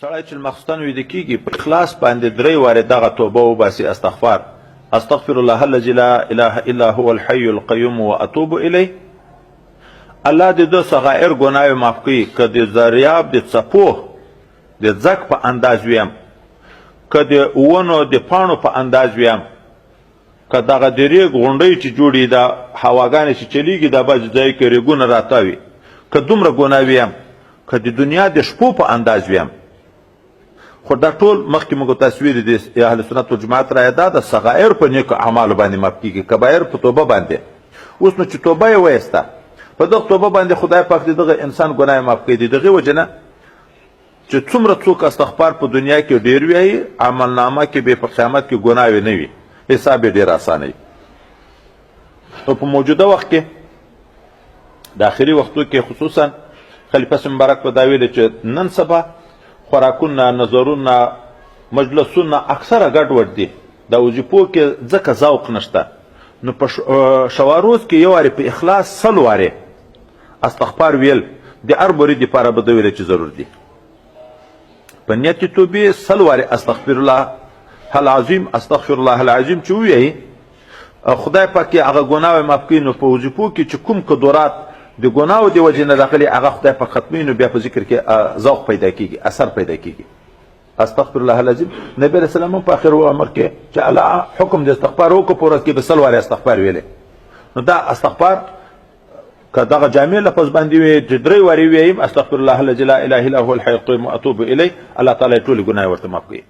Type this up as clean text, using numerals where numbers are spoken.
سړی چې مخصوصا ویده کېږي په اخلاص باندې درې وارې دغه توبه وباسي استغفار استغفر الله الذي لا اله الا هو الحي القيوم واتوب الیه الله دې د صغائر ګناه معاف کړي که د دریاب د څپو د ځګ په انداز ویم که د ونو د پاڼو په انداز ویم که دغه د ریګ غونډۍ چې جوړي د هواګانې چې چلیږي دا بعضې ځای کې ریګونه راتاوي که دومره ګناه ویم که د دنیا د شپو په انداز ویم خو دا ټول مخکې موږ تصویر د اهل سنت والجماعت رایه دا د صغائر په نیکو اعمالو باندې معاف کېږي کبایر په توبه باندې اوس نو چې توبه یې وایسته په دغه توبه باندې خدای پاک د دغه انسان ګناه معاف کوي د دغې وجې نه چې څومره څوک استغفار په دنیا کې ډېر ویایي عملنامه کې به په قیامت کې ګناه نه وي حساب یې ډېر اسانه وي نو په موجوده وخت کې د آخري وختو کې خصوصا خلیفه مبارک په دا ویلي چې نن سبا خوراکونه نظرونه مجلسونه اکثره ګډوډ دي د وظیفو کې ځکه ذوق نشته نو په شواروز کې یو وارې په اخلاص سل وارې استغفار ویل د هر بري دپاره به د ویله چې ضرور دي په نیت توبې سل وارې استغفر الله العظیم استغفر الله العظیم چې ووایي خدای پاک یې هغه ګناه معاف کوي نو په وظیفو کې چې کوم قدرات د ګناهو د وجې نه راغلي هغه خدای پاک ختموي نو بیا په ذکر کې ذوق پیدا کېږي اثر پیدا کېږي استغفر الله العظیم نبی علیه السلام هم په آخر عمر کې چې الله حکم د استغفار وکړو په ورځ کې به سل وارې استغفار ویلی نو دا استغفار که دغه جامع لفظ باندې وي چې درې وارې وییم استغفر الله الذي لا اله الا هو الحي القيوم واتوب الیه الله تعالی ټولې ګناه ورته معاف کوي